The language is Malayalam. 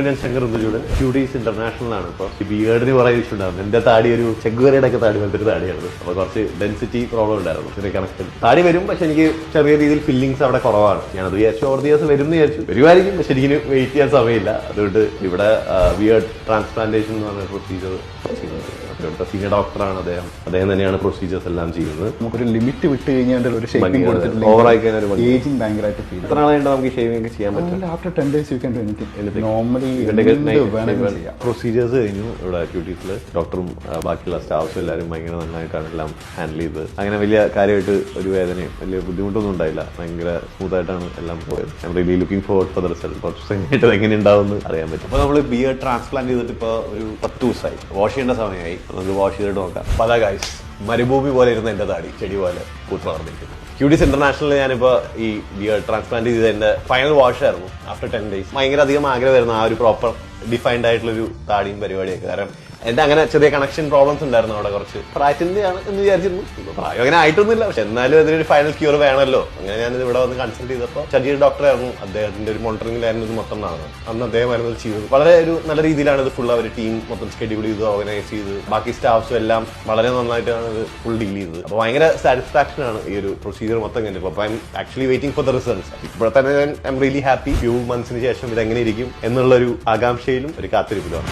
ഞാൻ ശങ്കർ ഇന്ദുചൂടൻ. ക്യൂട്ടീസ് ഇന്റർനാഷണൽ ആണ്. ഇപ്പോൾ ഈ ബിയേർഡിന് കുറെ ഇഷ്യൂ ഉണ്ടായിരുന്നു. എന്റെ താടി ഒരു ചെഗുവേരയുടെ ഒക്കെ താടി പോലത്തെ ഒരു താടിയാണ്. അപ്പൊ കുറച്ച് ഡെൻസിറ്റി പ്രോബ്ലം ഉണ്ടായിരുന്നു. ചെറിയ കണക്ഷൻ താടി വരും, പക്ഷെ എനിക്ക് ചെറിയ രീതിയിൽ ഫില്ലിങ്സ് അവിടെ കുറവാണ്. ഞാനത് വിചാരിച്ചു ഓർ ദിവസം വരും എന്ന് വിചാരിച്ചു. വരുമായിരിക്കും, പക്ഷെ എനിക്ക് വെയിറ്റ് ചെയ്യാൻ സമയമില്ല. അതുകൊണ്ട് ഇവിടെ ബിയേർഡ് ട്രാൻസ്പ്ലാന്റേഷൻ എന്ന് പറഞ്ഞ പ്രൊസീജിയർ ചെയ്യുന്നത് ഇവിടുത്തെ സീനിയർ ഡോക്ടറാണ്. അദ്ദേഹം തന്നെയാണ് പ്രൊസീജിയേഴ്സ് എല്ലാം ചെയ്യുന്നത്. നമുക്കൊരു ലിമിറ്റ് വിട്ട് കഴിഞ്ഞാൽ ഒരു ഓവറായി കഴിഞ്ഞാൽ ഏജിങ് ഭയങ്കരമായിട്ട് ഫീൽ. എത്ര നാളായിട്ട് നമുക്ക് ഷേവിംഗ് ഒക്കെ ചെയ്യാൻ പറ്റും? After 10 days you can do anything. Normally procedures കഴിഞ്ഞു. ഇവിടെ ക്യൂട്ടീസിൽ ഡോക്ടറും ബാക്കിയുള്ള സ്റ്റാഫ്സും എല്ലാവരും ഭയങ്കര നന്നായിട്ടാണ് എല്ലാം ഹാൻഡിൽ ചെയ്തത്. അങ്ങനെ വലിയ കാര്യമായിട്ട് ഒരു വേദനയും വലിയ ബുദ്ധിമുട്ടൊന്നും ഉണ്ടായില്ല. ഭയങ്കര സ്മൂത്ത് ആയിട്ടാണ് എല്ലാം പോയത്. I am really looking forward for the result. കുറച്ച് സമയമായിട്ട് എങ്ങനെ ഉണ്ടാവും എന്ന് അറിയാൻ പറ്റും. അപ്പോൾ നമ്മൾ ബിയേർഡ് ട്രാൻസ്പ്ലാന്റ് ചെയ്തിട്ട് ഇപ്പോൾ ഒരു 10 ദിവസമായി. വാഷ് ചെയ്യേണ്ട സമയമായി. നമുക്ക് വാഷ് ചെയ്തിട്ട് നോക്കാം. പല ഗൈസ്, മരുഭൂമി പോലെ ഇരുന്ന എന്റെ താടി ചെടി പോലെ പൂത്ത് വളർന്നിരിക്കുന്നു. ക്യൂട്ടീസ് ഇന്റർനാഷണലിൽ ഞാനിപ്പോ ഈ ബിയേർഡ് ട്രാൻസ്പ്ലാന്റ് ചെയ്ത എന്റെ ഫൈനൽ വാഷ് ആയിരുന്നു. ആഫ്റ്റർ 10 days ഭയങ്കര അധികം ആഗ്രഹമായിരുന്നു ആ ഒരു പ്രോപ്പർ ഡിഫൈൻഡ് ആയിട്ടുള്ളൊരു താടിയും പരിപാടിയൊക്കെ. കാരണം എന്റെ അങ്ങനെ ചെറിയ കണക്ഷൻ പ്രോബ്ലംസ് ഉണ്ടായിരുന്നു അവിടെ. കുറച്ച് പ്രായത്തിന്റെയാണ് എന്ന് വിചാരിച്ചിരുന്നു. പ്രായം അങ്ങനെ ആയിട്ടൊന്നുമില്ല, പക്ഷെ എന്നാലും അതിനൊരു ഫൈനൽ ക്യൂർ വേണമല്ലോ. അങ്ങനെ ഞാനിത് ഇവിടെ വന്ന് കൺസൾട്ട് ചെയ്തപ്പോൾ ചെറിയ ഡോക്ടറായിരുന്നു. അദ്ദേഹത്തിന്റെ ഒരു മോണിറ്ററിംഗിലായിരുന്നു ഇത് മൊത്തം നടന്നത്. അന്ന് അദ്ദേഹമായിരുന്നു ഇത് ചെയ്തത്. വളരെ ഒരു നല്ല രീതിയിലാണ് ഇത് ഫുൾ അവർ ടീം മൊത്തം ഷെഡ്യൂൾ ചെയ്ത് ഓർഗനൈസ് ചെയ്ത് ബാക്കി സ്റ്റാഫ്സും എല്ലാം വളരെ നന്നായിട്ടാണ് ഇത് ഫുൾ ഡീൽ ചെയ്തത്. അപ്പോൾ ഭയങ്കര സാറ്റിസ്ഫാക്ഷൻ ആണ് ഈ ഒരു പ്രൊസീജിയർ മൊത്തം കഴിഞ്ഞപ്പോൾ. അപ്പോൾ I'm actually waiting for the results. ഇപ്പോൾ തന്നെ I'm really happy. Few മന്ത്സിന് ശേഷം ഇത് എങ്ങനെ ഇരിക്കും എന്നുള്ളൊരു ആകാംക്ഷയിലും ഒരു കാത്തിരിപ്പിലുമാണ്.